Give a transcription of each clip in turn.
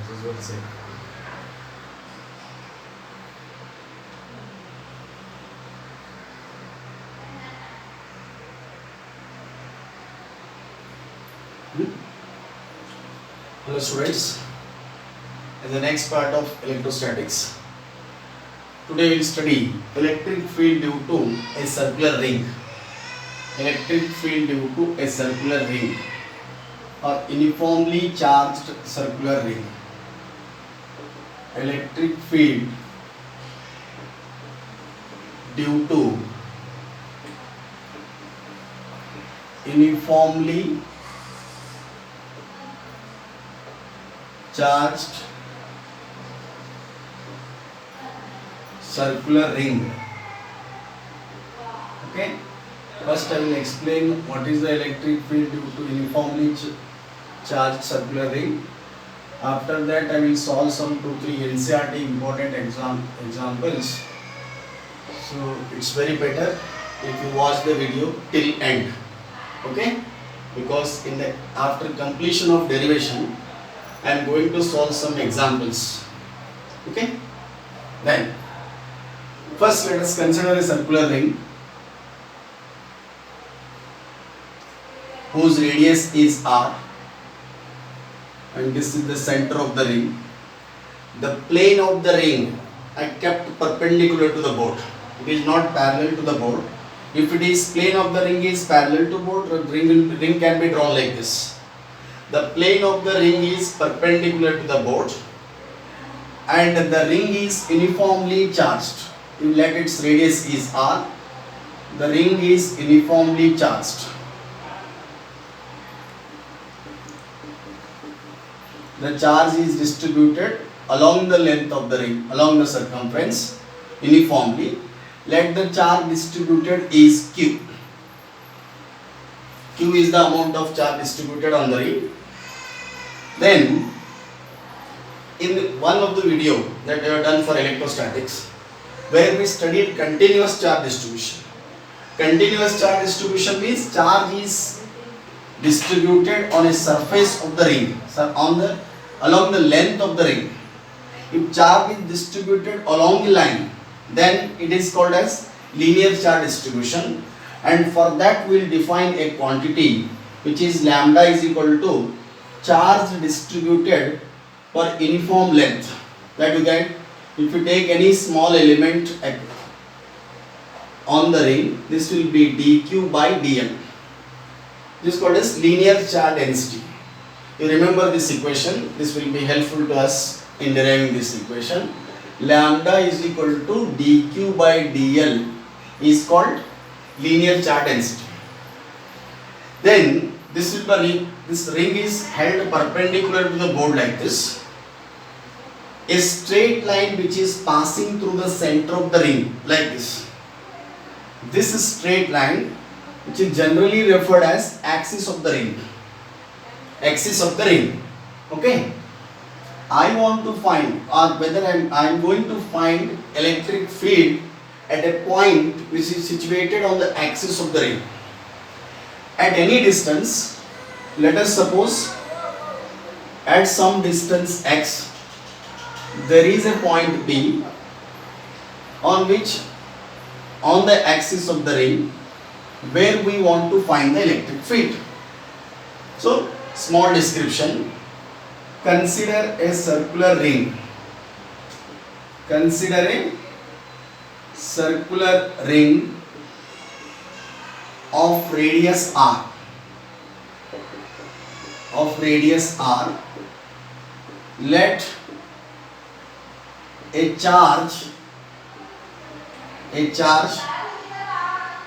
This will say. Hello students, in the next part of electrostatics. Today we will study electric field due to a circular ring. Electric field due to a circular ring or uniformly charged circular ring. Electric field due to uniformly charged circular ring. Okay, first I will explain what is the electric field due to uniformly charged circular ring. After that I will solve some 2-3 NCERT important examples. So it's very better if you watch the video till end. Okay, because in the after completion of derivation I am going to solve some examples. Okay, then first let us consider a circular ring whose radius is r, and this is the center of the ring. The plane of the ring I kept perpendicular to the board. It is not parallel to the board. If it is plane of the ring is parallel to board, ring can be drawn like this. The plane of the ring is perpendicular to the board and the ring is uniformly charged. You let its radius is r. The ring is uniformly charged. The charge is distributed along the length of the ring, along the circumference uniformly. Let the charge distributed is Q. Q is the amount of charge distributed on the ring. Then in one of the video that we have done for electrostatics, where we studied continuous charge distribution. Continuous charge distribution means charge is distributed on a surface of the ring, along the length of the ring. If charge is distributed along a line, then it is called as linear charge distribution, and for that we will define a quantity which is lambda is equal to charge distributed per uniform length. That you get, if you take any small element on the ring, this will be dq by dl. This is called as linear charge density. You remember this equation, this will be helpful to us in deriving this equation. Lambda is equal to dq by dl is called linear charge density. Then this ring is held perpendicular to the board like this. A straight line which is passing through the center of the ring like this. This is straight line which is generally referred as axis of the ring. Axis of the ring. Okay. I want to find, or whether I am going to find electric field at a point which is situated on the axis of the ring. At any distance, let us suppose at some distance x, there is a point B on the axis of the ring where we want to find the electric field. So, small description. Consider a circular ring. Consider a circular ring of radius r. Of radius r. Let a charge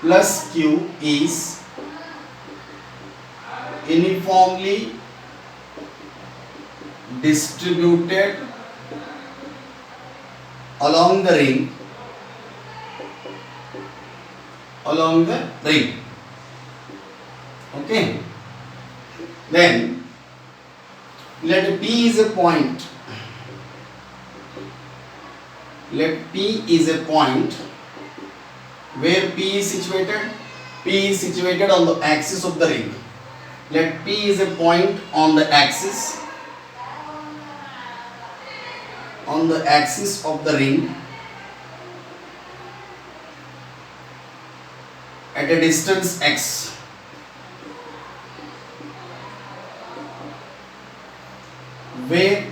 plus q is uniformly distributed along the ring. Okay. Then let P is a point. Let P is a point. Where P is situated? P is situated on the axis of the ring. Let P is a point on the axis on the axis of the ring at a distance x, where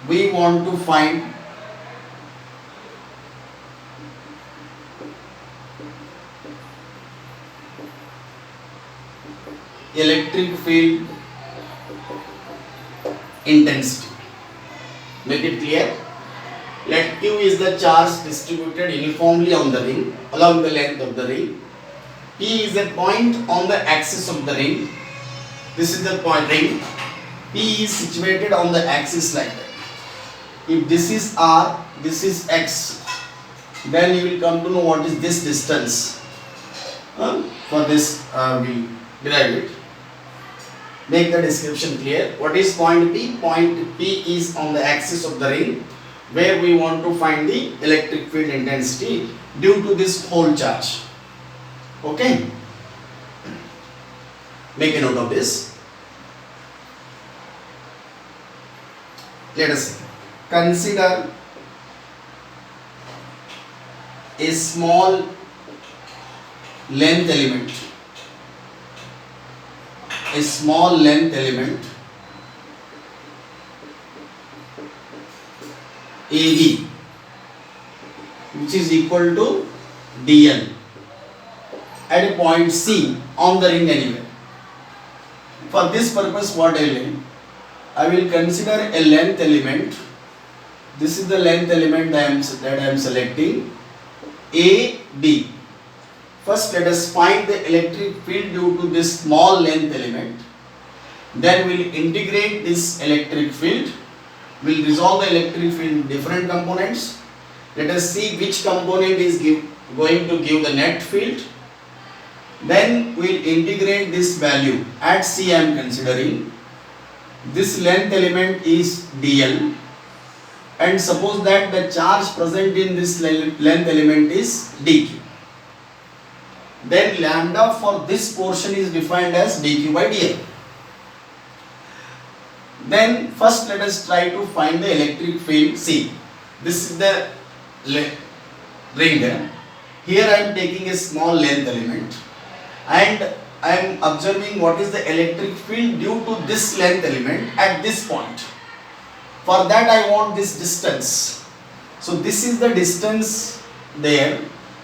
we want to find electric field intensity. Make it clear. Let Q is the charge distributed uniformly on the ring along the length of the ring. P is a point on the axis of the ring. This is the point ring. P is situated on the axis like that. If this is R, this is X, then you will come to know what is this distance. For this we derive it. Make the description clear. What is point P? Point P is on the axis of the ring where we want to find the electric field intensity due to this whole charge. Okay? Make a note of this. Let us consider a small length element. A small length element AB, which is equal to dl at a point C on the ring anywhere. For this purpose, what I will consider a length element. This is the length element that I am selecting, AB. First, let us find the electric field due to this small length element. Then we will integrate this electric field. We will resolve the electric field in different components. Let us see which component is going to give the net field. Then we will integrate this value. At C I am considering this length element is dl, and suppose that the charge present in this length element is dq. Then lambda for this portion is defined as dq by dl. Then first let us try to find the electric field. See, this is the ring. Here I am taking a small length element and I am observing what is the electric field due to this length element at this point. For that I want this distance. So this is the distance there.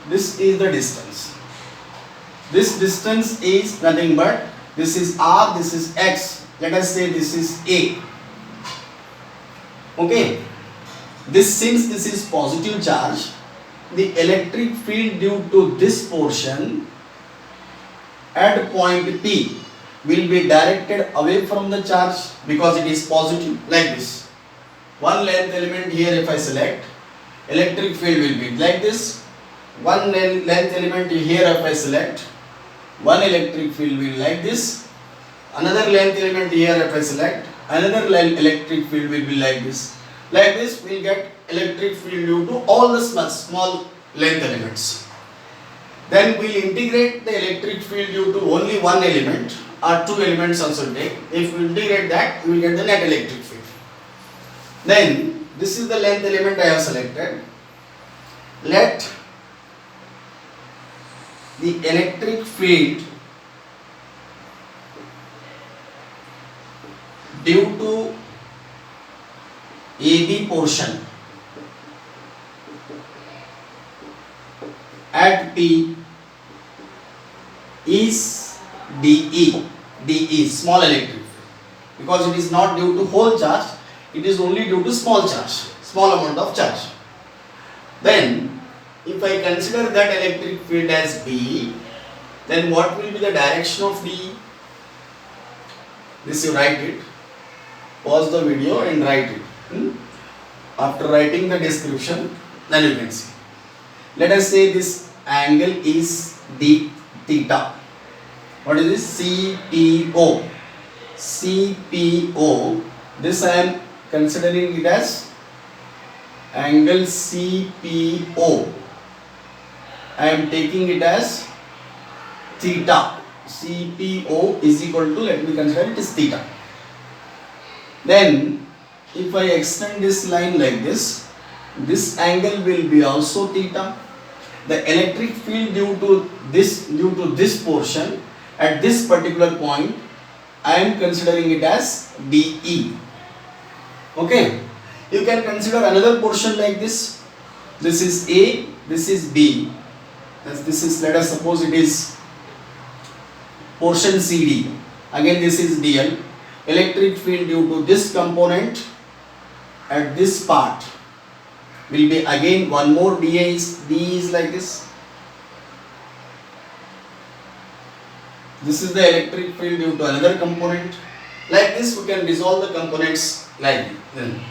This is the distance. This distance is nothing but this is R, this is X. Let us say this is A. Okay. Since this is positive charge, the electric field due to this portion at point P will be directed away from the charge because it is positive, like this. One length element here if I select, electric field will be like this. One length element here if I select, one electric field will be like this. Another length element here if I select, another electric field will be like this. Like this we will get electric field due to all the small length elements. Then we will integrate the electric field due to only one element or two elements also take. If we integrate that, we will get the net electric field. Then this is the length element I have selected. Let the electric field due to AB portion at P is DE, small electric field, because it is not due to whole charge, it is only due to small charge, small amount of charge. Then if I consider that electric field as B, then what will be the direction of DE? This you write it, pause the video and write it. After writing the description, then you can see. Let us say this angle is d theta. What is this? CPO. CPO. This I am considering it as angle CPO. I am taking it as theta. CPO is equal to, let me consider it as theta. Then if I extend this line like this angle will be also theta. The electric field due to this portion at this particular point, I am considering it as DE. Okay. You can consider another portion like this. This is A, this is B. As this is, let us suppose it is portion CD. Again this is DL. Electric field due to this component at this part will be again one more DE is like this. This is the electric field due to another component. Like this we can resolve the components like this.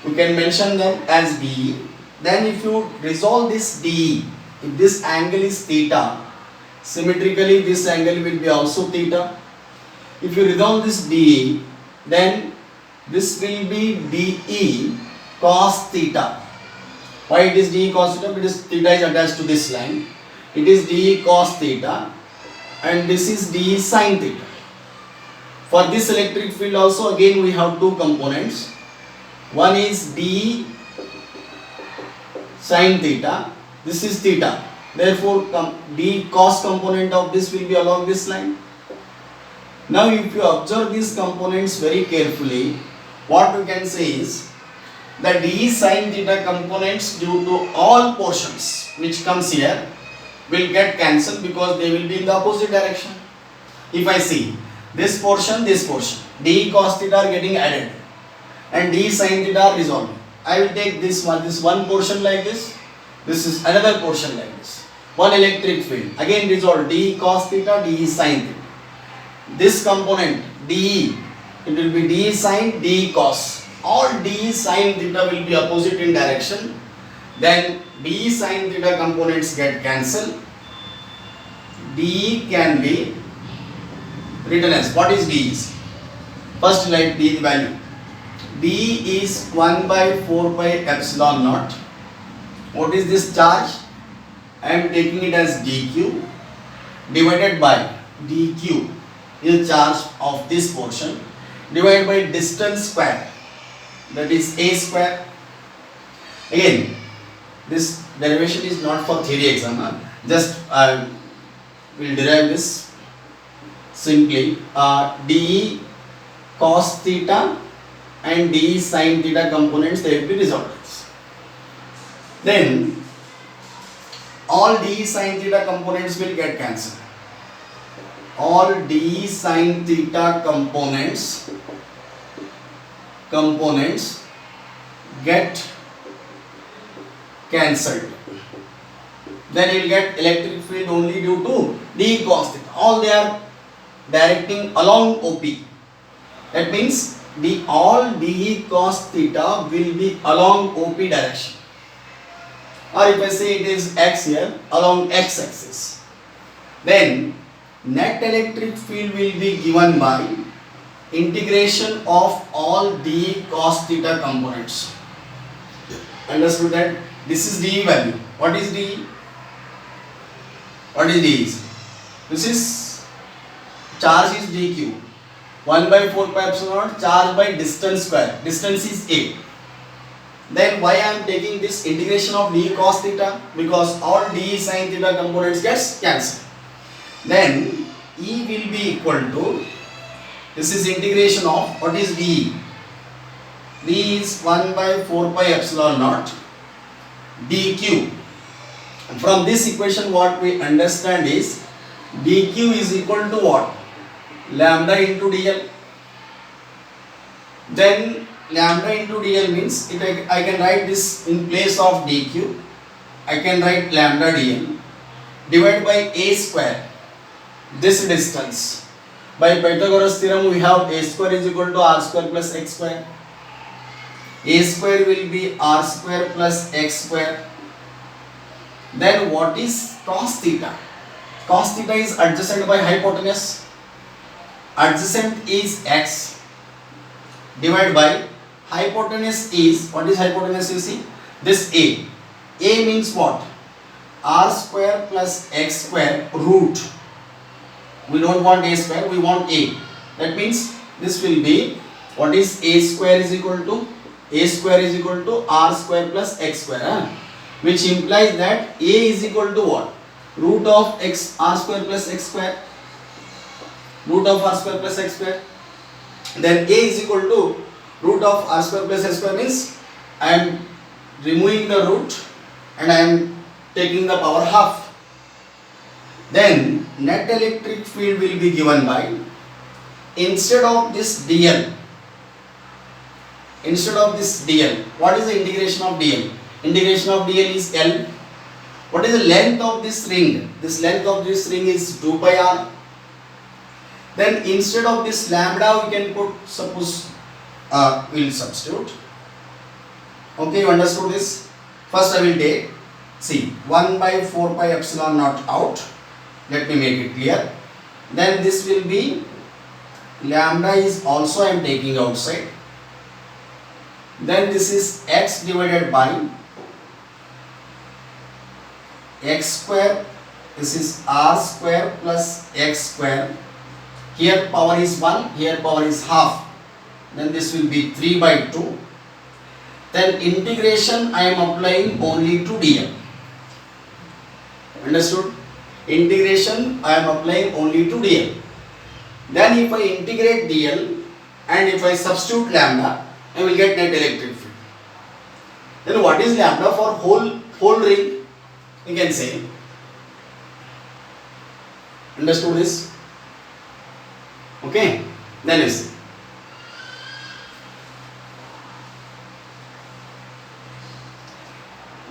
We can mention them as DE. Then if you resolve this DE, if this angle is theta, symmetrically this angle will be also theta. If you resolve this DE, then this will be DE cos theta. Why it is DE cos theta? Because theta is attached to this line. It is DE cos theta and this is DE sin theta. For this electric field also again we have two components. One is DE sin theta. This is theta. Therefore DE cos component of this will be along this line. Now if you observe these components very carefully, what we can say is the DE sin theta components due to all portions which comes here will get cancelled because they will be in the opposite direction. If I see this portion, DE cos theta are getting added and DE sin theta are resolving. I will take this one portion like this. This is another portion like this. One electric field again resolve DE cos theta, DE sin theta. This component DE, it will be DE sin, DE cos. All DE sin theta will be opposite in direction. Then DE sin theta components get cancelled. DE can be written as, what is DE? First write DE value. DE is 1 by 4 pi epsilon naught. What is this charge? I am taking it as dq divided by dq is charge of this portion divided by distance square, that is a square. Again this derivation is not for theory exam, just I will derive this simply. DE cos theta and DE sin theta components, they will be resolved. Then all DE sin theta components will get cancelled. All DE sin theta components get cancelled. Then you will get electric field only due to DE cos theta. All they are directing along OP. That means all DE cos theta will be along OP direction. Or if I say it is x here, along x axis. Then net electric field will be given by integration of all DE cos theta components. Understood that? This is DE value. What is DE? What is DE? This is charge is dq. 1 by 4 pi epsilon naught, charge by distance square. Distance is a. Then why I am taking this integration of DE cos theta? Because all DE sin theta components gets cancelled. Then E will be equal to, this is integration of, what is DE? DE is 1 by 4 pi epsilon naught dq. And from this equation what we understand is dq is equal to what? Lambda into dl. Then lambda into dl means I can write this in place of dq. I can write lambda dl divided by a square, this distance. By Pythagoras theorem we have a square is equal to r square plus x square. A square will be r square plus x square. Then what is cos theta? Cos theta is adjacent by hypotenuse. Adjacent is x divided by hypotenuse is, what is hypotenuse you see? This a. A means what? R square plus x square root. We don't want a square, we want a. That means this will be What is a square is equal to? A square is equal to r square plus x square, which implies that a is equal to what? Root of x r square plus x square. Root of r square plus x square. Then a is equal to root of r square plus x square means I am removing the root and I am taking the power half. Then net electric field will be given by, instead of this dl, what is the integration of dl? Integration of dl is L. What is the length of this ring? This length of this ring is 2 pi r. Then instead of this lambda we can put, suppose we will substitute. Okay, you understood this? First I will take, see, 1 by 4 pi epsilon naught out. Let me make it clear. Then this will be, lambda is also I am taking outside. Then this is x divided by x square. This is r square plus x square. Here power is 1, here power is half. Then this will be 3 by 2. Then integration I am applying only to dl. Understood? Integration I am applying only to dl. Then if I integrate dl and if I substitute lambda, I will get net electric field. Then what is lambda for whole ring? You can say. Understood this? Okay. Then you see.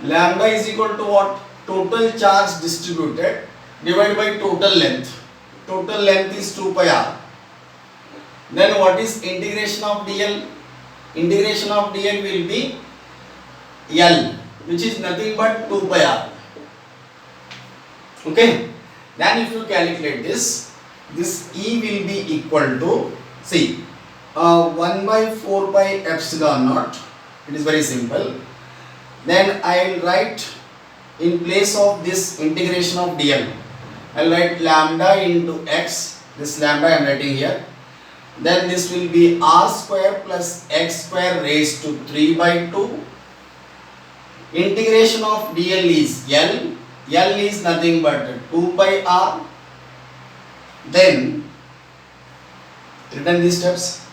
Lambda is equal to what? Total charge distributed divided by total length. Total length is 2 pi r. Then what is integration of dl? Integration of dl will be L, which is nothing but 2 pi r. Okay. Then if you calculate this E will be equal to, see, 1 by 4 pi epsilon naught. It is very simple. Then I will write, in place of this integration of dl, I will write lambda into x. This lambda I am writing here. Then this will be r square plus x square raised to 3 by 2. Integration of dl is L. L is nothing but 2 pi r. Then written these steps.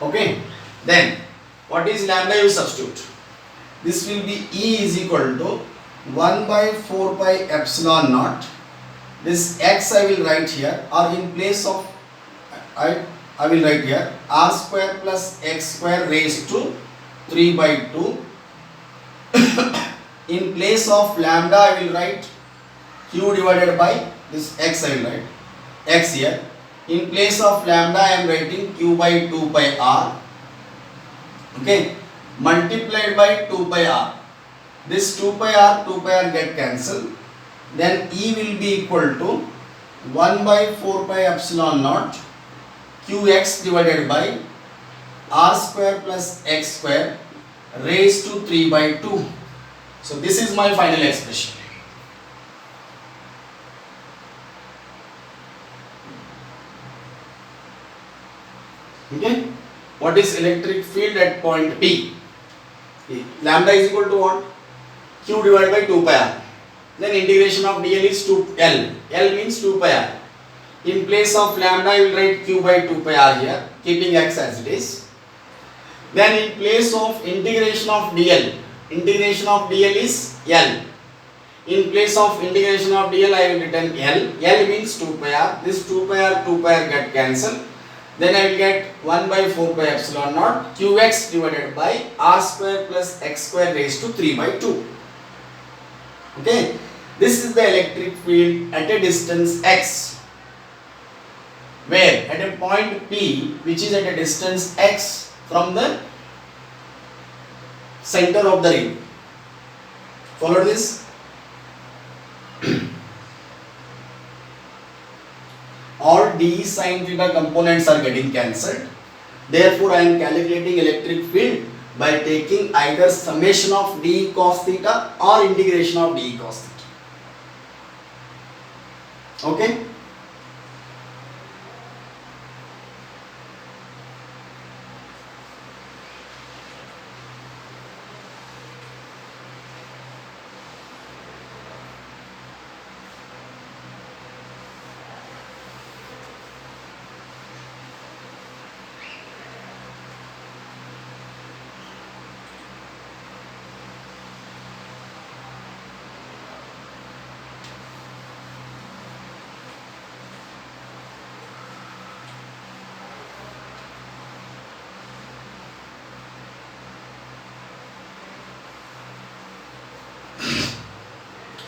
Okay. Then what is lambda? You substitute. This will be E is equal to 1 by 4 pi epsilon naught. This x I will write here, or in place of I will write here r square plus x square raised to 3 by 2. In place of lambda I will write q divided by this x. I will write x here. In place of lambda I am writing q by 2 pi r. Okay, multiplied by 2 pi r. This 2 pi r get cancelled. Then E will be equal to 1 by 4 pi epsilon naught qx divided by r square plus x square raised to 3 by 2. So this is my final expression. Okay. What is electric field at point P? Lambda is equal to what? Q divided by 2 pi r. Then integration of dl is 2L. L means 2 pi r. In place of lambda, I will write q by 2 pi r here, keeping x as it is. Then in place of integration of dl is L. In place of integration of dl, I will written L. L means 2 pi r. This 2 pi r get cancelled. Then I will get 1 by 4 pi epsilon naught qx divided by r square plus x square raised to 3 by 2. Okay, this is the electric field at a distance x, where at a point P, which is at a distance x from the center of the ring. Follow this? All d sin theta components are getting cancelled. Therefore, I am calculating electric field by taking either summation of d cos theta or integration of d cos theta. Okay?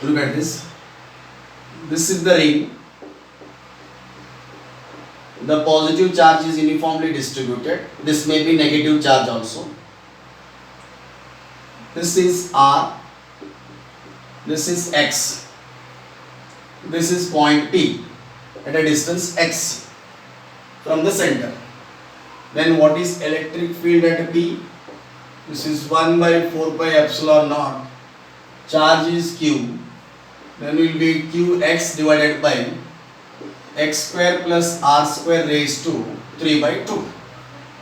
Look at this. This is the ring. The positive charge is uniformly distributed. This may be negative charge also. This is R. This is X. This is point P at a distance X from the center. Then what is electric field at P? This is 1 by 4 pi epsilon naught. Charge is Q. Then will be Qx divided by x square plus r square raised to 3 by 2.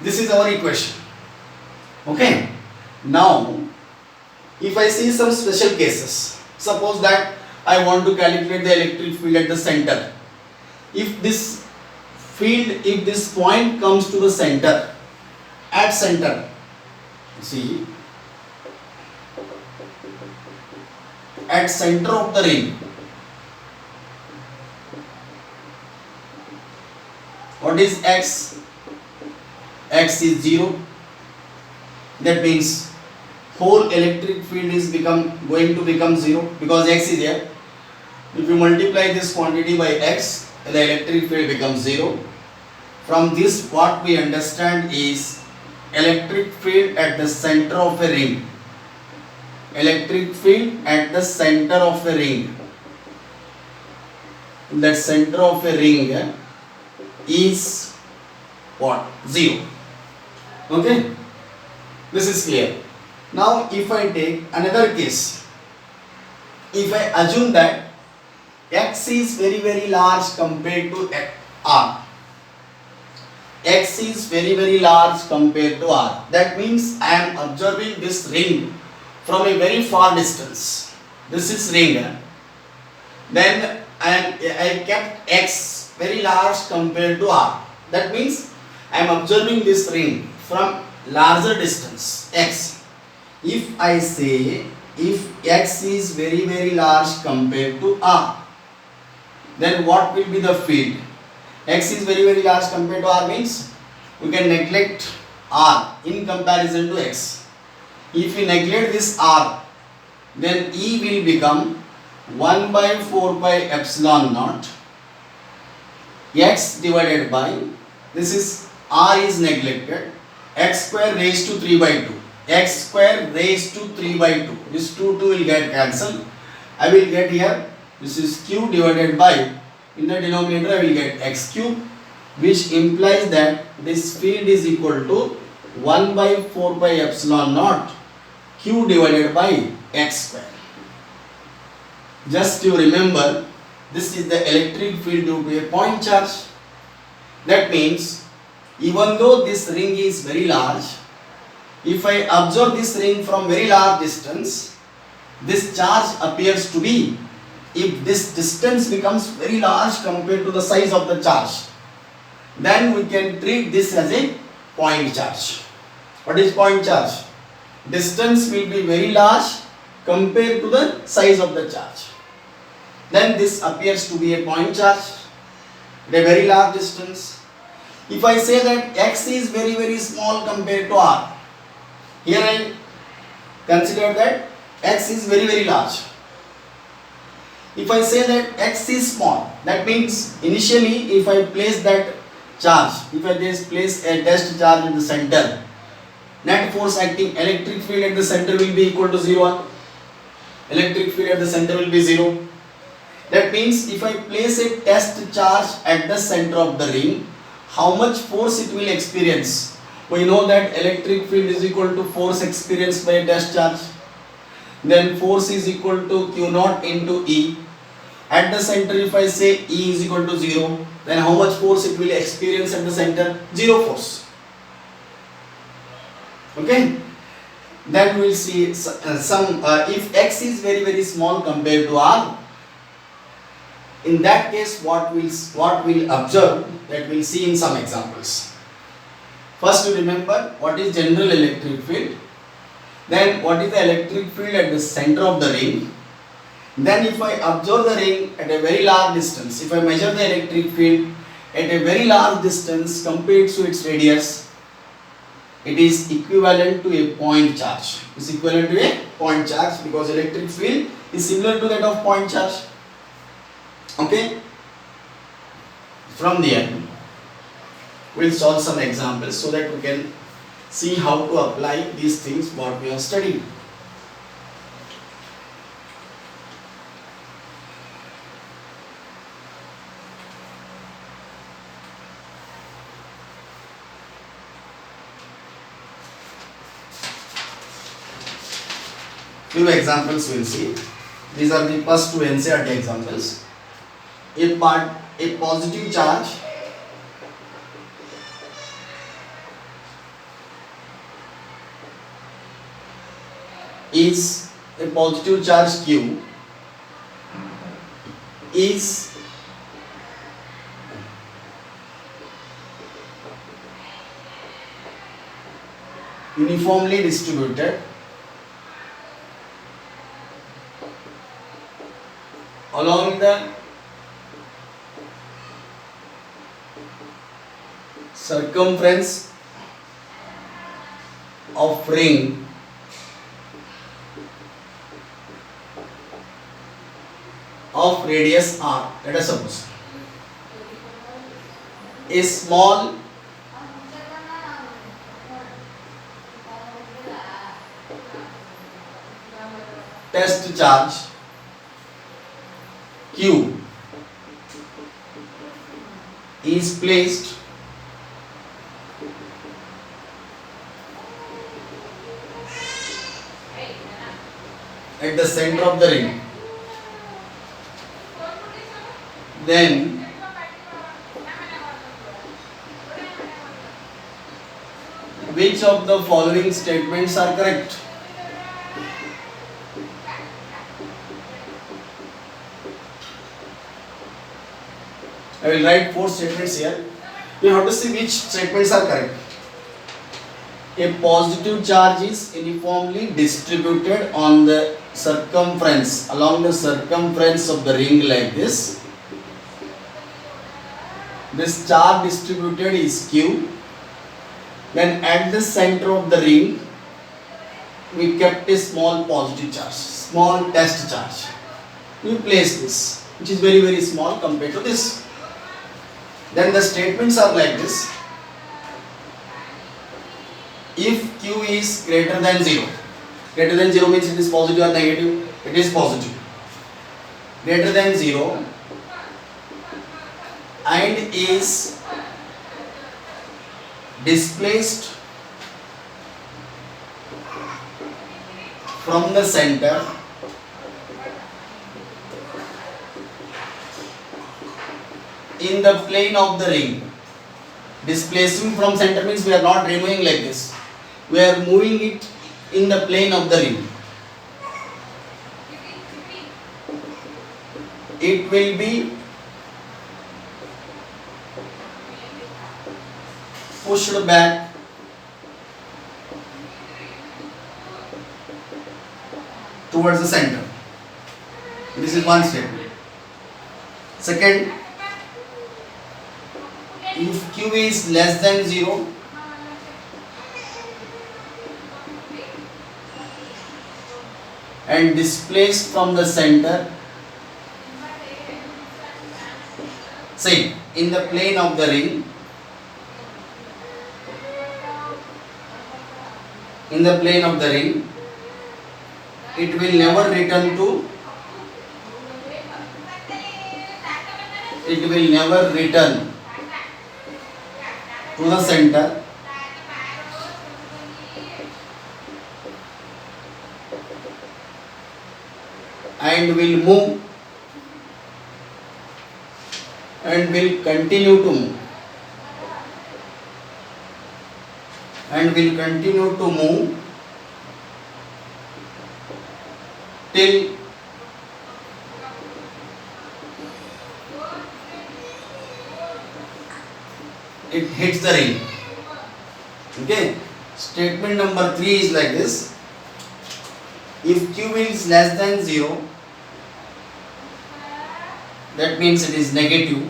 This is our equation. Okay. Now, if I see some special cases, suppose that I want to calculate the electric field at the center. If this point comes to the center, at center, see, at center of the ring, what is x? X is 0. That means whole electric field is going to become 0 because x is here. If you multiply this quantity by x, the electric field becomes 0. From this, what we understand is electric field at the center of a ring. Electric field at the center of a ring. That center of a ring is what? 0. Okay? This is clear. Now, if I take another case, if I assume that x is very, very large compared to r. X is very, very large compared to r. That means I am observing this ring from a very far distance. This is ring. Then I kept x very large compared to r. That means I am observing this ring from larger distance, x. If I say if x is very, very large compared to r, then what will be the field? X is very, very large compared to r means we can neglect r in comparison to x. If we neglect this r, then E will become 1 by 4 pi epsilon naught x divided by, this is r is neglected, x square raised to 3 by 2. X square raised to 3 by 2. This 2 will get cancelled. I will get here, this is q divided by, in the denominator I will get x cube, which implies that this field is equal to 1 by 4 pi epsilon naught q divided by x square. Just you remember, this is the electric field due to a point charge. That means even though this ring is very large, if I observe this ring from very large distance, this charge appears to be, if this distance becomes very large compared to the size of the charge, then we can treat this as a point charge. What is point charge? Distance will be very large compared to the size of the charge. Then this appears to be a point charge at a very large distance. If I say that x is very, very small compared to r, here I consider that x is very, very large. If I say that x is small, that means initially if I place that charge, if I just place a test charge in the center, net force acting, electric field at the center will be equal to 0. Electric field at the center will be 0. That means if I place a test charge at the center of the ring, how much force it will experience? We know that electric field is equal to force experienced by a test charge. Then force is equal to Q naught into E. At the center, if I say E is equal to 0, then how much force it will experience at the center? 0 force. Okay. Then we will see if x is very, very small compared to r. In that case, what we'll observe, that we'll see in some examples. First, you remember what is general electric field. Then what is the electric field at the center of the ring. Then if I observe the ring at a very large distance, if I measure the electric field at a very large distance compared to its radius, it is equivalent to a point charge. It's equivalent to a point charge because electric field is similar to that of point charge. Okay. From there, we'll solve some examples so that we can see how to apply these things what we have studied. Few examples we'll see. These are the first two NCERT examples. A positive charge is a positive charge Q is uniformly distributed along the circumference of ring of radius r. Let us suppose a small test charge Q is placed at the center of the ring. Then which of the following statements are correct? I will write 4 statements here. You have to see which statements are correct. A positive charge is uniformly distributed on the circumference, along the circumference of the ring like this. This charge distributed is Q. Then at the center of the ring, we kept a small positive charge, small test charge. We place this, which is very, very small compared to this. Then the statements are like this. If Q is greater than 0 means it is positive or negative? It is positive. Greater than 0 and is displaced from the center in the plane of the ring. Displacing from center means we are not removing like this. We are moving it in the plane of the ring. It will be pushed back towards the center. This is one statement. Second, if Q is less than 0, and displaced from the center, say in the plane of the ring, it will never return to the center and will move and will continue to move till it hits the ring. Okay. Statement number 3 is like this. If Q is less than 0, that means it is negative.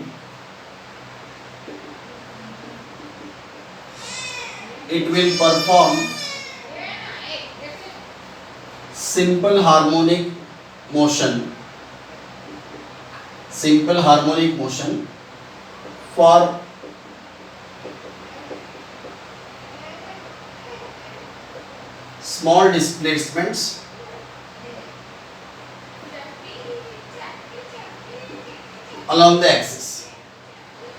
it will perform simple harmonic motion, simple harmonic motion for small displacements along the axis.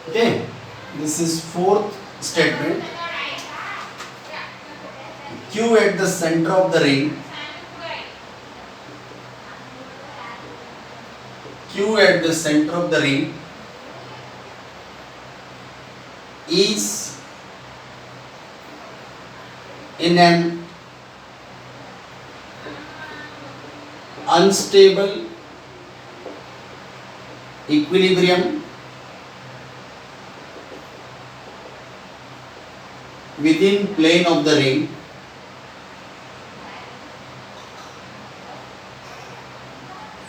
Okay, this is fourth statement. Q at the center of the ring, Q at the center of the ring is in an unstable equilibrium within plane of the ring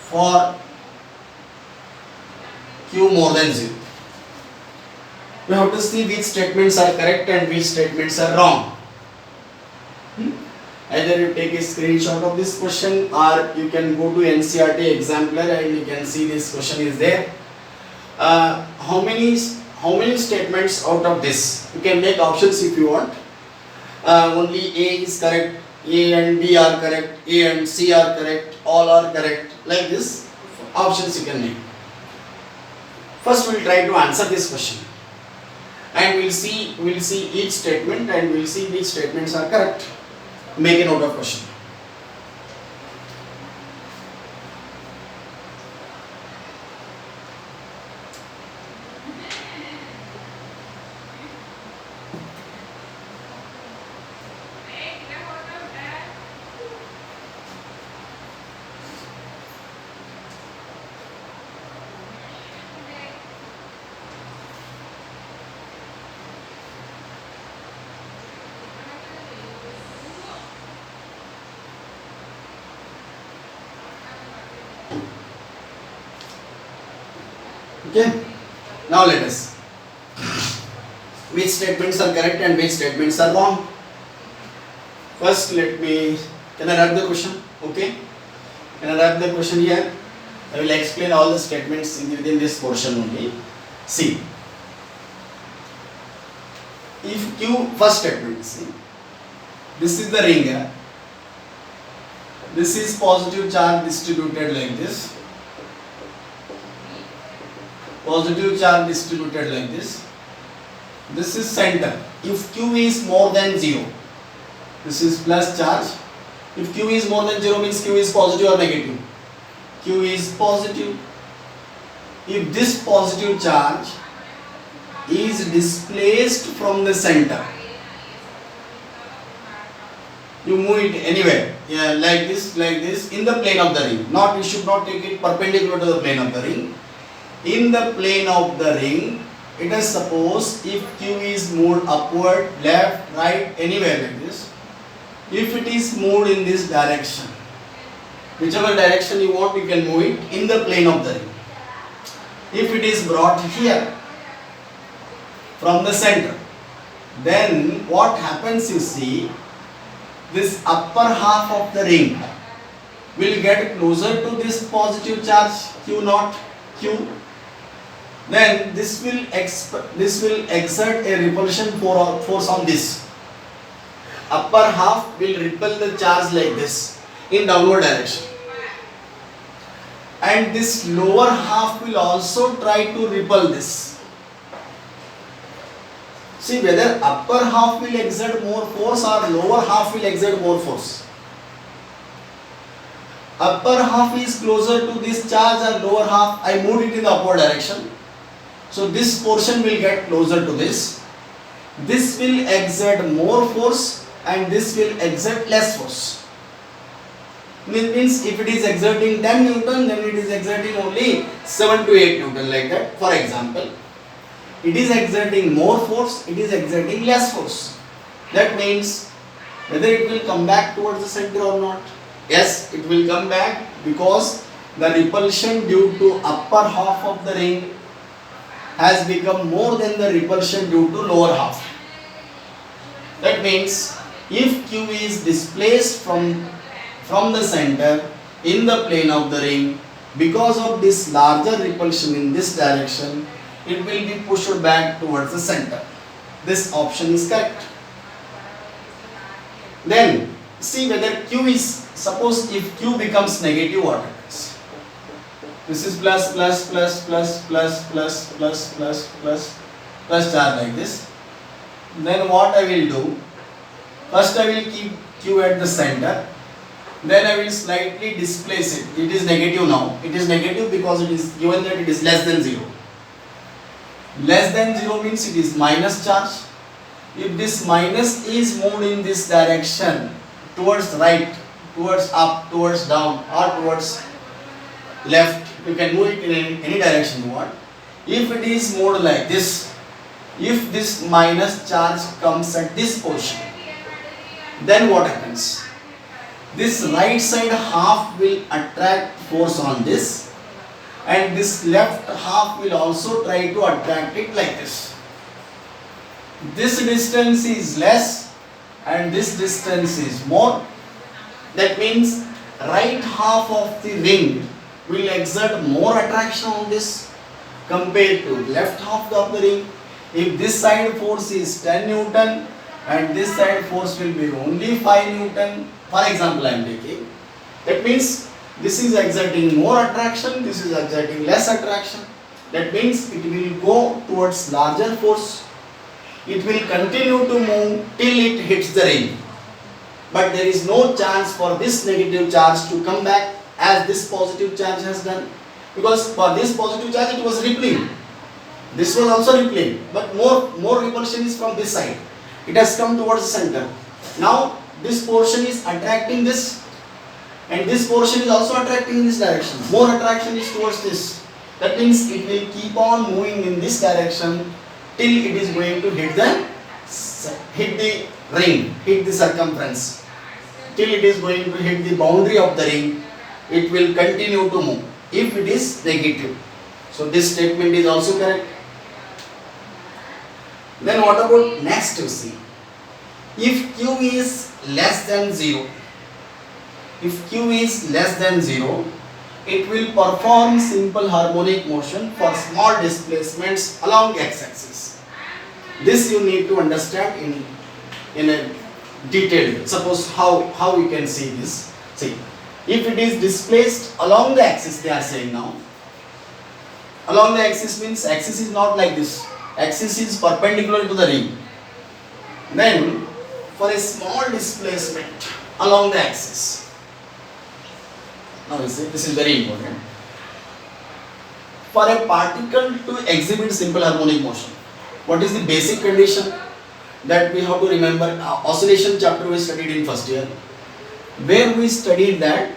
for Q more than 0. We have to see which statements are correct and which statements are wrong. Either you take a screenshot of this question or you can go to NCERT exemplar and you can see this question is there. How many statements out of this? You can make options if you want. Only A is correct, A and B are correct, A and C are correct, all are correct. Like this, options you can make. First we will try to answer this question, and we'll see each statement and we'll see which statements are correct. Make a note of question. Okay, now let us. Which statements are correct and which statements are wrong? First, can I wrap the question? Okay, can I wrap the question here? I will explain all the statements within this portion only. See, if Q, first statement, see, this is the ring here. This is positive charge distributed like this. Positive charge distributed like this. This is center. If Q is more than 0, this is plus charge. If Q is more than 0 means Q is positive or negative? Q is positive. If this positive charge is displaced from the center, you move it anywhere, yeah, like this, in the plane of the ring. You should not take it perpendicular to the plane of the ring. In the plane of the ring, it is suppose if Q is moved upward, left, right, anywhere like this. If it is moved in this direction, whichever direction you want, you can move it in the plane of the ring. If it is brought here from the center, then what happens, you see, this upper half of the ring will get closer to this positive charge Q naught, Q. Then this will exert a repulsion force on this. Upper half will repel the charge like this in downward direction, and this lower half will also try to repel this. See whether upper half will exert more force or lower half will exert more force. Upper half is closer to this charge or lower half, I moved it in the upward direction. So this portion will get closer to this. This will exert more force and this will exert less force. Means if it is exerting 10 Newton, then it is exerting only 7 to 8 Newton, like that. For example, it is exerting more force, it is exerting less force. That means whether it will come back towards the center or not. Yes, it will come back because the repulsion due to upper half of the ring has become more than the repulsion due to lower half. That means if Q is displaced from the center in the plane of the ring, because of this larger repulsion in this direction, it will be pushed back towards the center. This option is correct. Then see whether Q is, suppose if Q becomes negative, what happens? This is plus charge like this. Then what I will do? First I will keep Q at the center. Then I will slightly displace it. It is negative now. It is negative because it is given that it is less than 0. Less than 0 means it is minus charge. If this minus is moved in this direction, towards right, towards up, towards down, or towards left, you can move it in any direction you want. If it is moved like this, if this minus charge comes at this position, then what happens? This right side half will attract force on this, and this left half will also try to attract it like this. This distance is less and this distance is more. That means right half of the ring will exert more attraction on this compared to left half of the ring. If this side force is 10 Newton and this side force will be only 5 Newton, for example I am taking, that means this is exerting more attraction, this is exerting less attraction. That means it will go towards larger force. It will continue to move till it hits the ring. But there is no chance for this negative charge to come back as this positive charge has done. Because for this positive charge it was repelling. This was also repelling. But more repulsion is from this side. It has come towards the center. Now this portion is attracting this, and this portion is also attracting in this direction. More attraction is towards this. That means it will keep on moving in this direction till it is going to hit the ring, hit the circumference. Till it is going to hit the boundary of the ring, it will continue to move if it is negative. So this statement is also correct. Then what about next you see? If Q is less than 0, it will perform simple harmonic motion for small displacements along x-axis. This you need to understand in a detailed way. Suppose how you can see this. See, if it is displaced along the axis, they are saying now. Along the axis means axis is not like this. Axis is perpendicular to the ring. Then for a small displacement along the axis. Now you see, this is very important. For a particle to exhibit simple harmonic motion, what is the basic condition that we have to remember? Oscillation chapter we studied in first year, where we studied that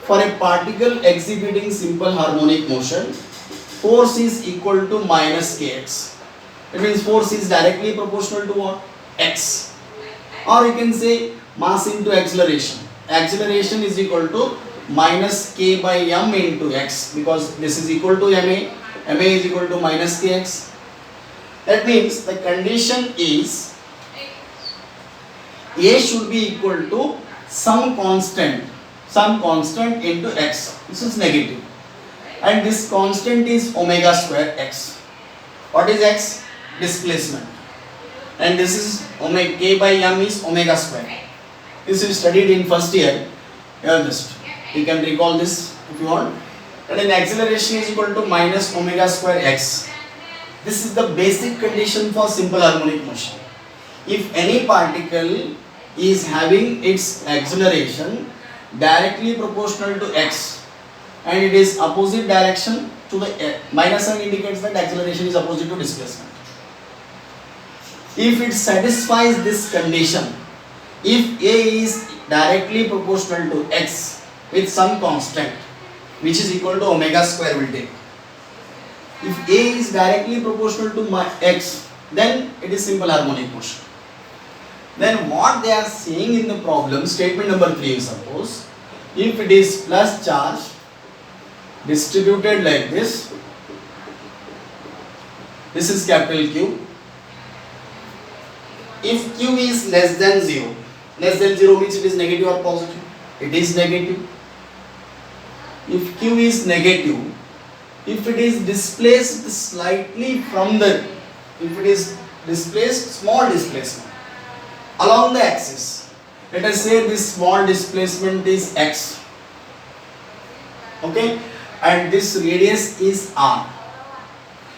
for a particle exhibiting simple harmonic motion, force is equal to minus kx. It means force is directly proportional to what? X. Or you can say mass into acceleration. Acceleration is equal to minus k by m into x, because this is equal to ma. Ma is equal to minus kx. That means the condition is A should be equal to some constant into x. This is negative. And this constant is omega square x. What is x? Displacement. And this is omega, k by m is omega square. This is studied in first year. You can recall this if you want. And then acceleration is equal to minus omega square x. This is the basic condition for simple harmonic motion. If any particle is having its acceleration directly proportional to x and it is opposite direction to the minus sign indicates that acceleration is opposite to displacement. If it satisfies this condition, if A is directly proportional to x with some constant which is equal to omega square will take. If A is directly proportional to x, then it is simple harmonic motion. Then what they are saying in the problem, statement number 3, suppose if it is plus charge distributed like this is capital Q, If q is less than 0, less than 0 means it is negative or positive? It is negative. If q is negative, if it is displaced slightly from the, if it is displaced, small displacement along the axis, let us say this small displacement is x, okay, and this radius is r,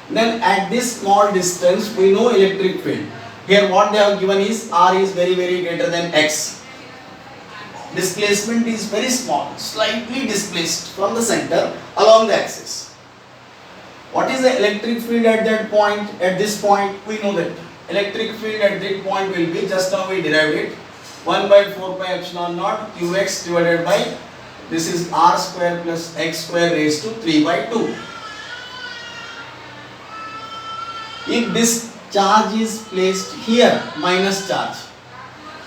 then at this small distance we know electric field. Here what they have given is r is very greater than x. Displacement is very small, slightly displaced from the center along the axis. What is the electric field at that point? At this point we know that electric field at that point will be, just now we derived it, 1 by 4 pi epsilon naught qx divided by, this is r square plus x square raised to 3 by 2. If this charge is placed here, minus charge,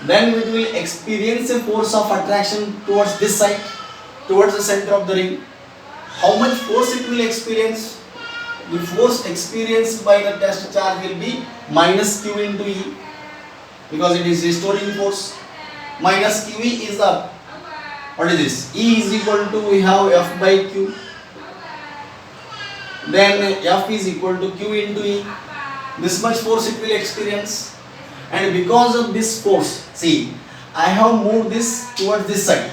then it will experience a force of attraction towards this side, towards the center of the ring. How much force it will experience? The force experienced by the test charge will be minus q into E, because it is restoring force. Minus QE is the, what is this? E is equal to, we have F by Q. Then F is equal to Q into E. This much force it will experience. And because of this force, see, I have moved this towards this side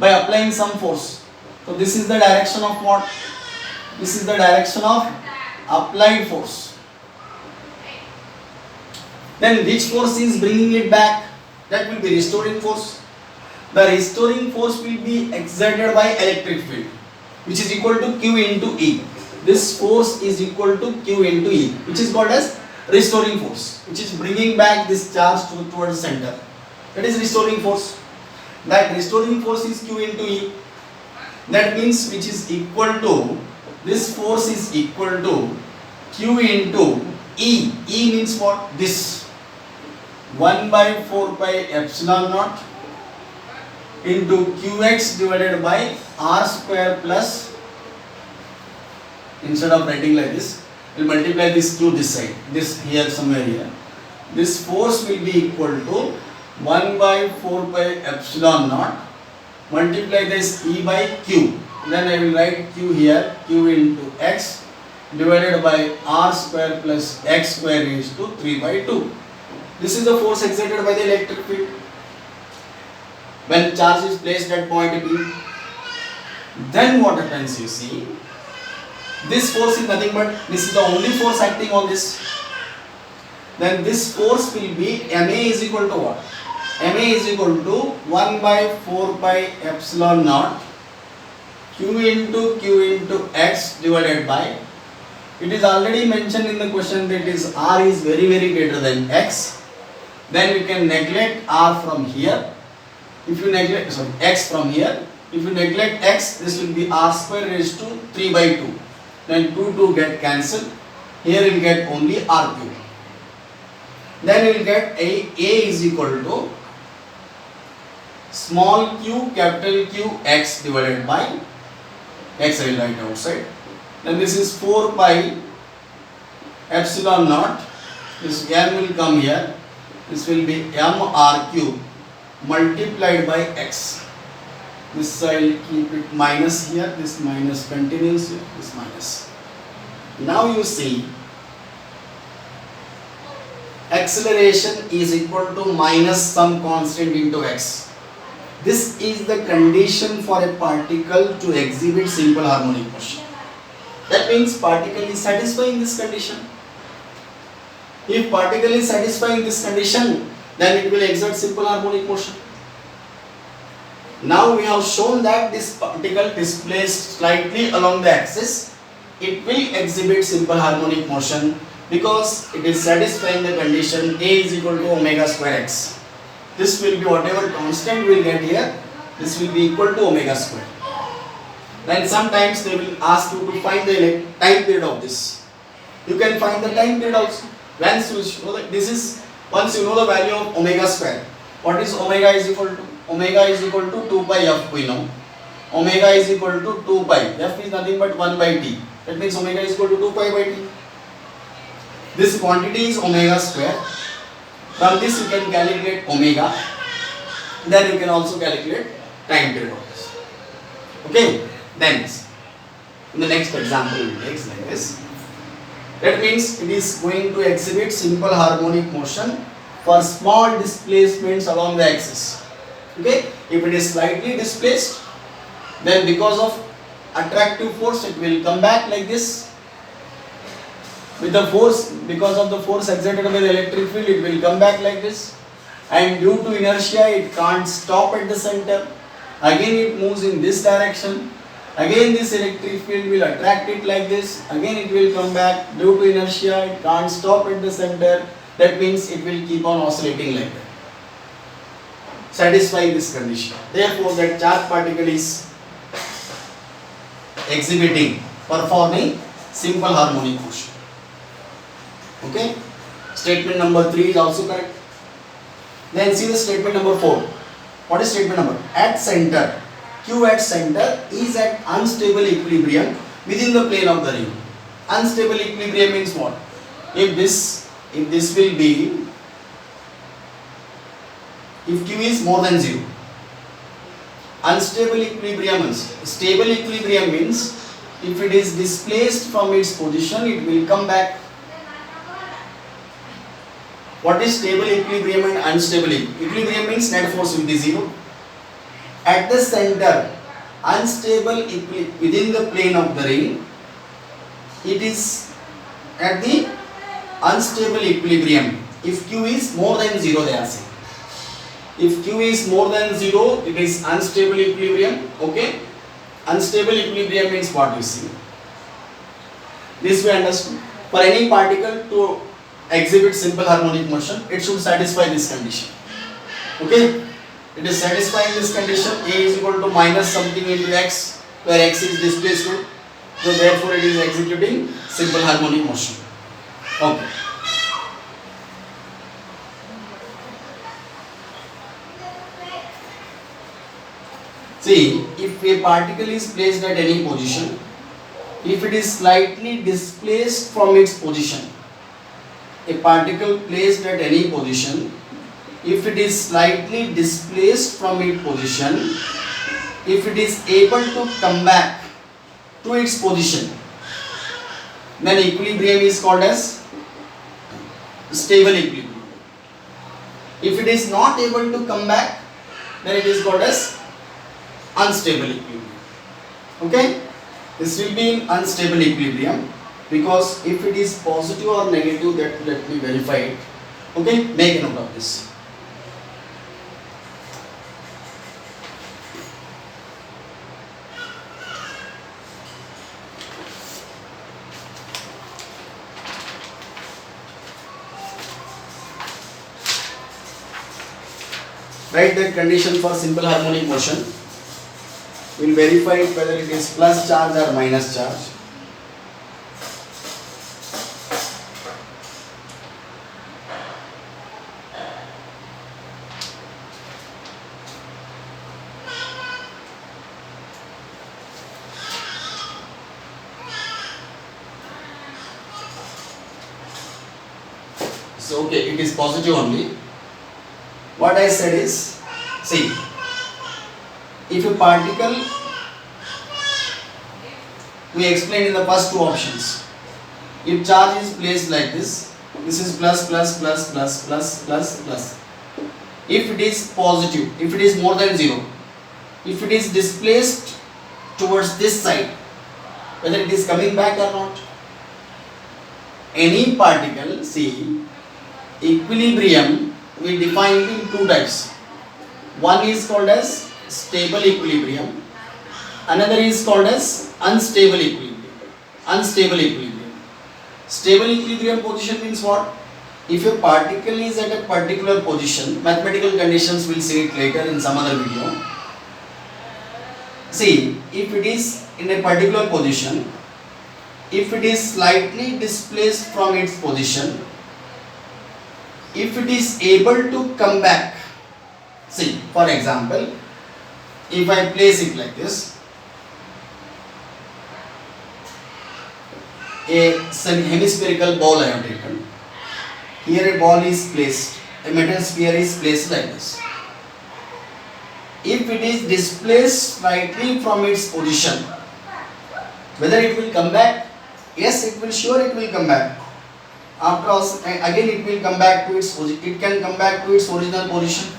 by applying some force. So this is the direction of what? This is the direction of applied force. Then which force is bringing it back? That will be restoring force. The restoring force will be exerted by electric field, which is equal to Q into E. This force is equal to Q into E, which is called as restoring force, which is bringing back this charge towards the center. That is restoring force. That restoring force is Q into E. That means which is equal to, this force is equal to Q into E. E means what? This 1 by 4 pi epsilon naught into Qx divided by r square plus, instead of writing like this, we'll multiply this Q this side, this here somewhere here. This force will be equal to 1 by 4 pi epsilon naught, multiply this E by Q. Then I will write Q here, Q into X divided by r square plus x square raised to 3 by 2. This is the force exerted by the electric field when charge is placed at point B. Then what happens, you see, this force is nothing but, this is the only force acting on this. Then this force will be Ma is equal to what? Ma is equal to 1 by 4 pi epsilon naught Q into X divided by, it is already mentioned in the question that is R is very greater than X. Then we can neglect R from here. If you neglect, X from here. If you neglect X, this will be R square raised to 3 by 2. Then 2 get cancelled. Here we will get only RQ. Then we will get A is equal to small q capital Q X divided by X, I will write outside. Then this is 4 pi epsilon naught. This M will come here. This will be MRQ multiplied by X. This I will keep it minus here. This minus continues here. This minus. Now you see, acceleration is equal to minus some constant into X. This is the condition for a particle to exhibit simple harmonic motion. That means particle is satisfying this condition. If particle is satisfying this condition, then it will exert simple harmonic motion. Now we have shown that this particle displaced slightly along the axis, it will exhibit simple harmonic motion because it is satisfying the condition A is equal to omega square x. This will be whatever constant we will get here, this will be equal to omega square. Then sometimes they will ask you to find the time period of this. You can find the time period also. Once you know that this is, once you know the value of omega square, what is omega is equal to? Omega is equal to 2 pi f, we know. Omega is equal to 2 pi. F is nothing but 1 by t. That means omega is equal to 2 pi by t. This quantity is omega square. From this you can calculate omega. Then you can also calculate time period of this. Okay. Then in the next example we take like this. That means it is going to exhibit simple harmonic motion for small displacements along the axis. Okay. If it is slightly displaced, then because of attractive force it will come back like this. With the force, because of the force exerted by the electric field, it will come back like this. And due to inertia, it can't stop at the center. Again it moves in this direction. Again this electric field will attract it like this. Again it will come back. Due to inertia, it can't stop at the center. That means it will keep on oscillating like that, satisfying this condition. Therefore that charged particle is performing simple harmonic motion. Okay. Statement number 3 is also correct. Then see the statement number 4. What is statement number? At center, Q at center is at unstable equilibrium within the plane of the ring. Unstable equilibrium means what? If Q is more than 0. Unstable equilibrium means, stable equilibrium means if it is displaced from its position, it will come back. What is stable equilibrium and unstable equilibrium? Means net force will be 0. At the center, unstable within the plane of the ring, it is at the unstable equilibrium. If Q is more than 0, they are saying. If Q is more than 0, it is unstable equilibrium. Okay. Unstable equilibrium means what you see. This we understood. For any particle to exhibit simple harmonic motion, it should satisfy this condition. Okay. It is satisfying this condition. A is equal to minus something into x, where x is displacement. So therefore it is executing simple harmonic motion. Okay. See, if a particle is placed at any position, if it is slightly displaced from its position, a particle placed at any position, if it is slightly displaced from its position, if it is able to come back to its position, then equilibrium is called as stable equilibrium. If it is not able to come back, then it is called as unstable equilibrium. Okay, this will be in unstable equilibrium, because if it is positive or negative, that let me verify it. Okay, make a note of this. Write that condition for simple harmonic motion. We will verify it whether it is plus charge or minus charge. So okay, it is positive only. What I said is, see, if a particle, we explained in the first two options, if charge is placed like this is plus plus plus plus plus plus plus. If it is positive, if it is more than 0, if it is displaced towards this side, whether it is coming back or not. Any particle, see, equilibrium we define it in two types. One is called as stable equilibrium, another is called as unstable equilibrium. Unstable equilibrium. Stable equilibrium position means what? If a particle is at a particular position, mathematical conditions we'll see it later in some other video. See, if it is in a particular position, if it is slightly displaced from its position, if it is able to come back, see, for example, if I place it like this, a hemispherical ball I have taken, here a ball is placed a metal sphere is placed like this. If it is displaced slightly from its position, whether it will come back? Yes, it will, sure it will come back. After all, again it will come back to its, it can come back to its original position.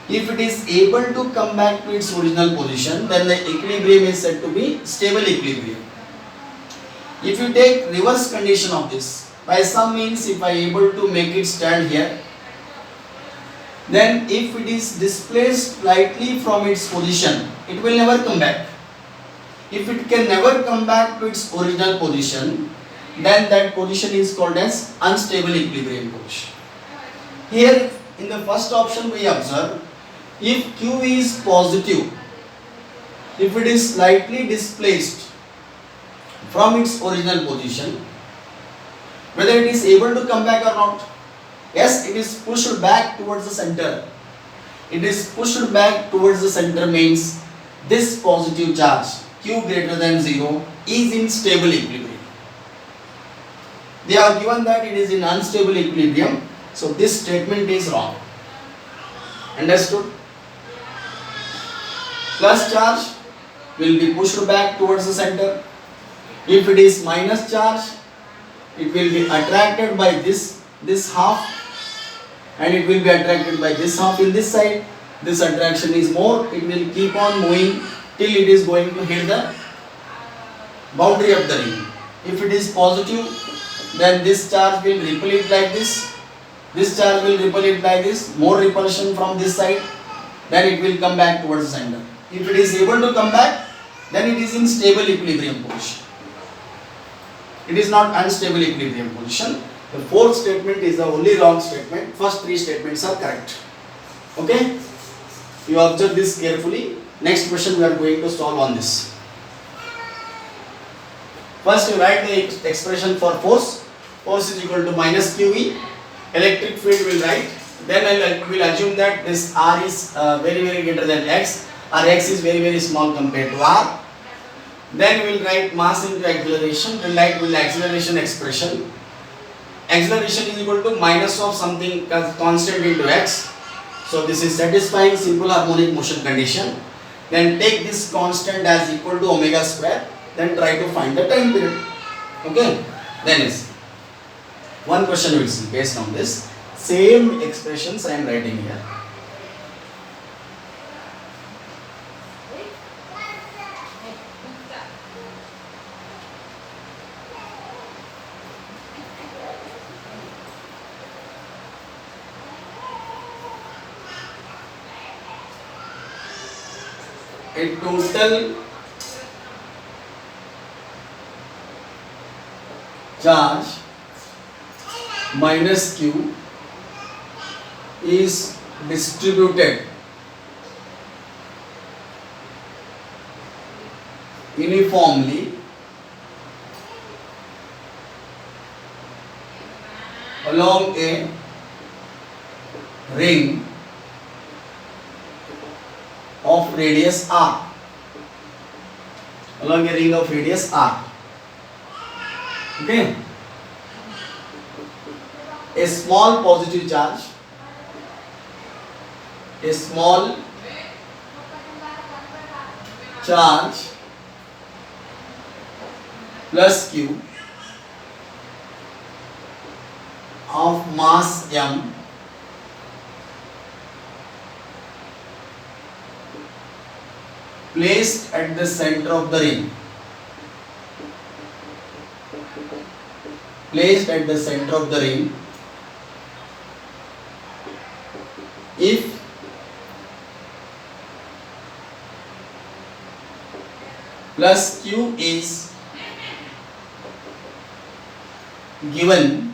If it is able to come back to its original position, then the equilibrium is said to be stable equilibrium. If you take reverse condition of this, by some means if I able to make it stand here, then if it is displaced slightly from its position, it will never come back. If it can never come back to its original position, then that position is called as unstable equilibrium position. Here in the first option we observe, if Q is positive, if it is slightly displaced from its original position, whether it is able to come back or not. Yes, it is pushed back towards the center. It is pushed back towards the center means this positive charge Q greater than 0 is in stable equilibrium. They have given that it is in unstable equilibrium, so this statement is wrong. Understood? Plus charge will be pushed back towards the center. If it is minus charge, it will be attracted by this half, and it will be attracted by this half in this side. This attraction is more, it will keep on moving till it is going to hit the boundary of the ring. If it is positive, then this charge will repel it like this. This charge will repel it like this, more repulsion from this side, then it will come back towards the center. If it is able to come back, then it is in stable equilibrium position. It is not unstable equilibrium position. The fourth statement is the only wrong statement. First three statements are correct. Okay? You observe this carefully. Next question we are going to solve on this. First you write the expression for force. Force is equal to minus QE. Electric field will write. Then we will assume that this R is very greater than X, or X is very small compared to R. Then we will write mass into acceleration. We will write acceleration expression. Acceleration is equal to minus of something constant into X. So this is satisfying simple harmonic motion condition. Then take this constant as equal to omega square. Then try to find the time period. Okay? Then is one question we will see based on this. Same expressions I am writing here. A total charge minus Q is distributed uniformly along a ring of radius R. Along a ring of radius R. Okay. A small positive charge, a small charge plus Q of mass M placed at the center of the ring. Placed at the center of the ring. If plus Q is given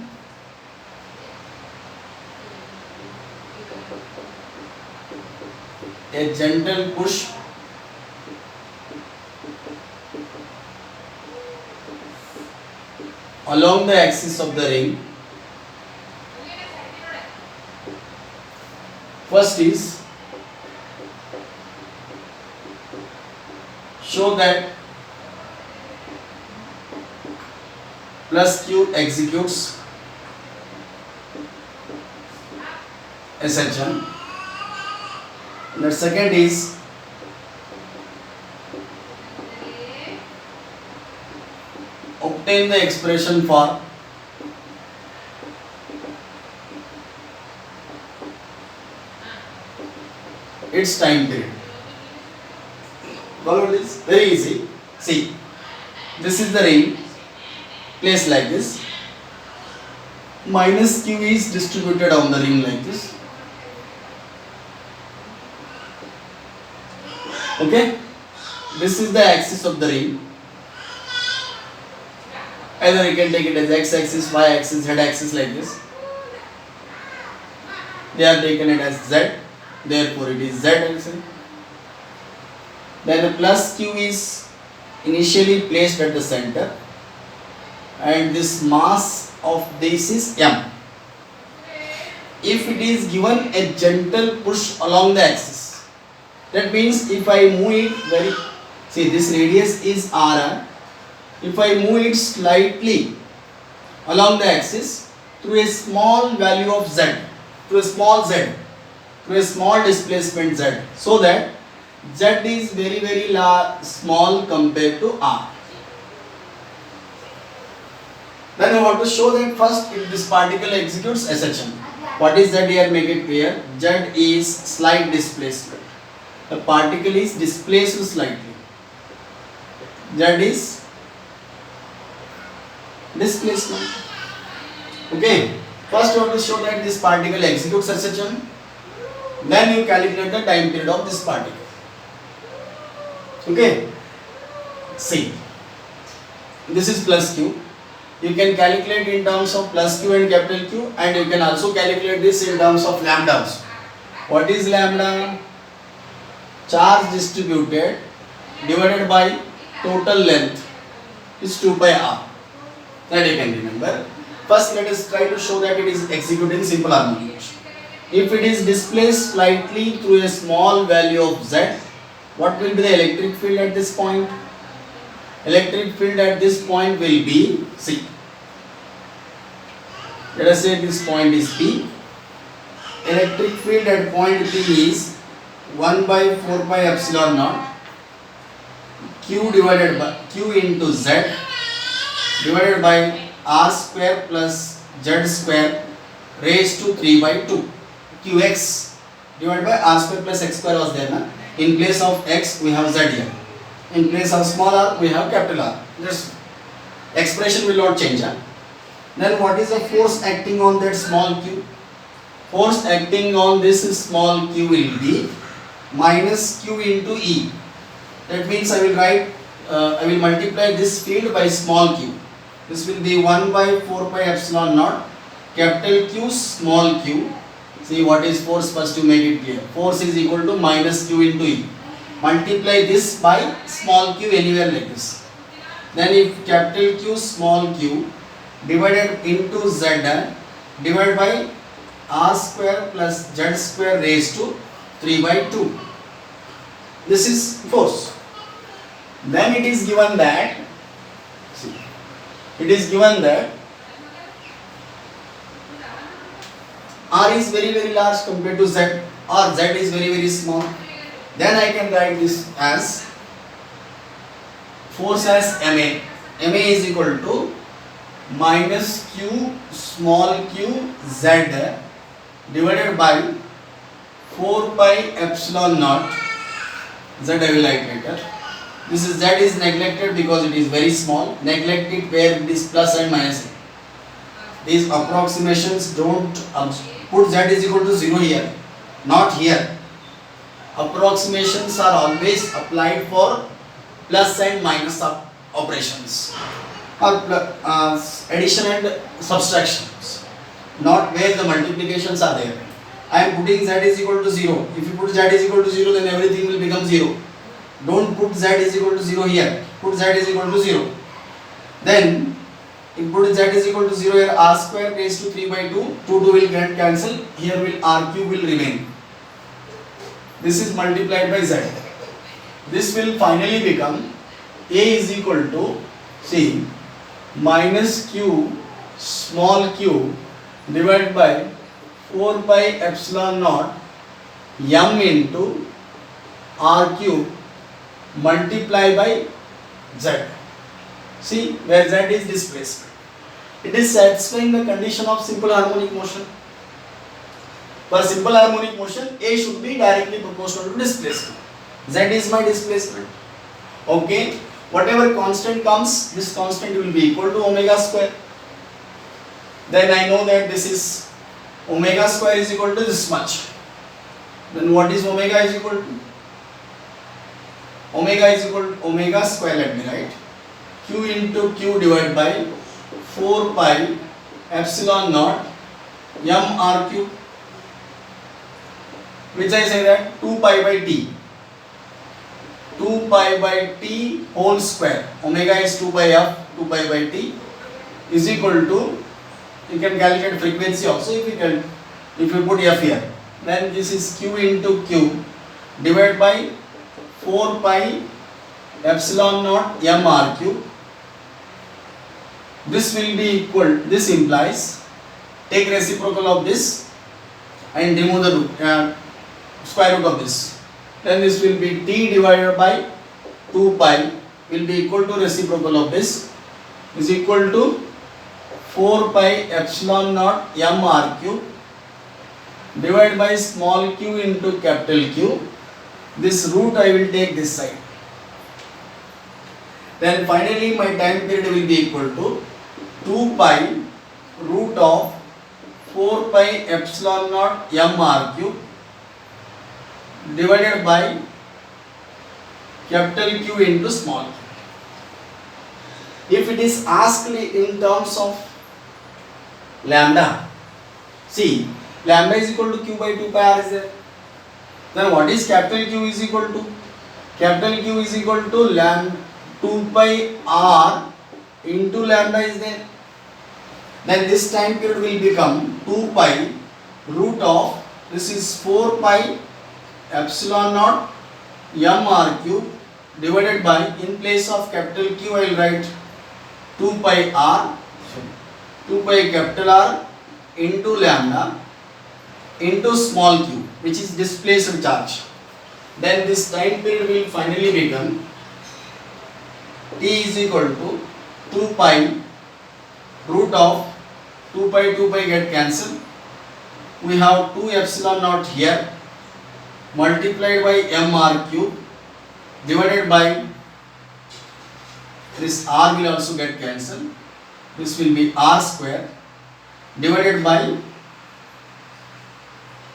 a gentle push along the axis of the ring. First is show that plus Q executes SHM. And the second is obtain the expression for its time period. Follow this? Very easy. See, this is the ring placed like this. Minus q is distributed on the ring like this. Okay? This is the axis of the ring. Either you can take it as x-axis, y-axis, z-axis like this. They are taken it as z, therefore it is z-axis. Then the plus q is initially placed at the center, and this mass of this is m. If it is given a gentle push along the axis, that means if I move it see this radius is r. If I move it slightly along the axis through a small value of z, through a small displacement z, so that z is very small compared to r. Then I want to show that first if this particle executes SHM. What is that here? Make it clear. Z is slight displacement. The particle is displaced slightly. Z is displacement. Okay. First you want to show that this particle executes SHM. Then you calculate the time period of this particle. Okay. See. This is plus q. You can calculate in terms of plus q and capital Q, and you can also calculate this in terms of lambda also. What is lambda? Charge distributed divided by total length is 2 pi r. That you can remember. First let us try to show that it is executing simple harmonic motion. If it is displaced slightly through a small value of z, what will be the electric field at this point? Electric field at this point will be C. Let us say this point is P. Electric field at point P is 1 by 4 pi epsilon naught Q divided by Q into Z divided by R square plus Z square raised to 3 by 2. Qx divided by R square plus X square was there. Na? In place of X we have Z here. In place of small r we have capital R. This expression will not change. Huh? Then what is the force acting on that small q? Force acting on this small q will be minus q into E. That means I will multiply this field by small q. This will be 1 by 4 pi epsilon naught capital Q small q. See what is force, first to make it clear. Force is equal to minus q into E. Multiply this by small q anywhere like this. Then if capital Q small q divided into Z divided by R square plus Z square raised to 3 by 2. This is force. Then it is given that R is very large compared to Z, or Z is very small. Then I can write this as force as MA. MA is equal to minus Q small q Z divided by 4 pi epsilon naught Z. I will write later. This is Z is neglected because it is very small. Neglect it where it is plus and minus. These approximations don't put Z is equal to 0 here, not here. Approximations are always applied for plus and minus operations, or addition and subtractions, not where the multiplications are there. I am putting Z is equal to 0. If you put Z is equal to 0, then everything will become 0. Don't put Z is equal to 0 here. Put Z is equal to 0. Then if put Z is equal to 0 here, R square raised to 3 by 2. 2 will get cancelled. Here will R cube will remain. This is multiplied by Z. This will finally become A is equal to C minus Q small q divided by 4 pi epsilon naught m into r cube multiply by z. See where z is displacement. It is satisfying the condition of simple harmonic motion. For simple harmonic motion, A should be directly proportional to displacement. Z is my displacement. Okay. Whatever constant comes, this constant will be equal to omega square. Then I know that this is omega square is equal to this much. Then what is omega is equal to? Omega is equal to omega square, let me write. Q into Q divided by 4 pi epsilon naught m r cube, which I say that 2 pi by t. 2 pi by t whole square. Omega is 2 pi f, 2 pi by t is equal to, you can calculate frequency also if you put f here. Then this is Q into Q divided by 4 pi epsilon naught m r cube. This will be equal, this implies, take reciprocal of this and remove the root, square root of this. Then this will be t divided by 2 pi will be equal to reciprocal of this is equal to 4 pi epsilon naught m r cube divided by small q into capital Q. This root I will take this side. Then finally my time period will be equal to 2 pi root of 4 pi epsilon naught m r cube divided by capital Q into small q. If it is asked in terms of lambda, see lambda is equal to Q by 2 pi r is there. Then what is capital Q is equal to? Capital Q is equal to lambda 2 pi r into lambda is there. Then this time period will become 2 pi root of, this is 4 pi epsilon naught m r cube divided by, in place of capital Q I will write 2 pi r, 2 pi capital R into lambda into small q, which is displaced charge. Then this time period will finally become t is equal to 2 pi root of 2 pi get cancelled. We have 2 epsilon naught here multiplied by m r cube divided by, this r will also get cancelled. This will be r square divided by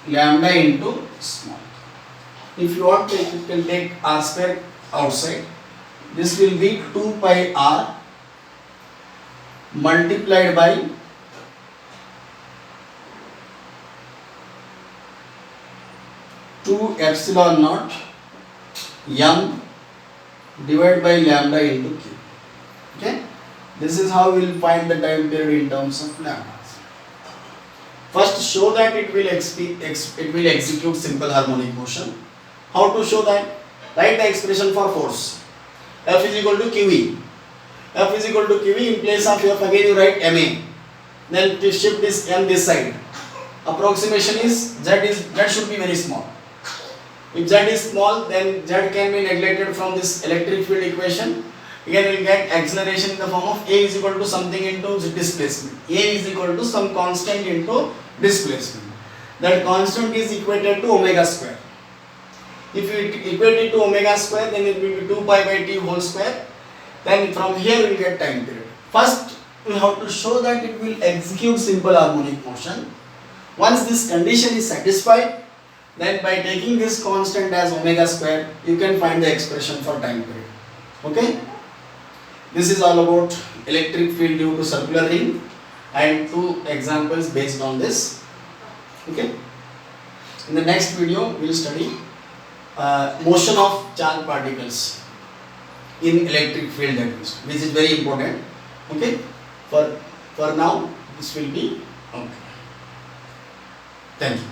lambda into small. If you want, you can take r square outside. This will be 2 pi r multiplied by two epsilon naught m divided by lambda into q. Okay, this is how we will find the time period in terms of lambda. First, show that it will execute simple harmonic motion. How to show that? Write the expression for force. F is equal to QE. F is equal to QE. In place of F again you write MA. Then to shift this M this side. Approximation is Z should be very small. If Z is small, then Z can be neglected from this electric field equation. Again we will get acceleration in the form of A is equal to something into displacement. A is equal to some constant into displacement. That constant is equated to omega square. If you equate it to omega square, then it will be 2 pi by t whole square. Then from here we will get time period. First we have to show that it will execute simple harmonic motion. Once this condition is satisfied, then by taking this constant as omega square, you can find the expression for time period. Okay? This is all about electric field due to circular ring and 2 examples based on this. Okay? In the next video, we will study motion of charged particles in electric field, which is very important. Okay? For now, this will be okay. Thank you.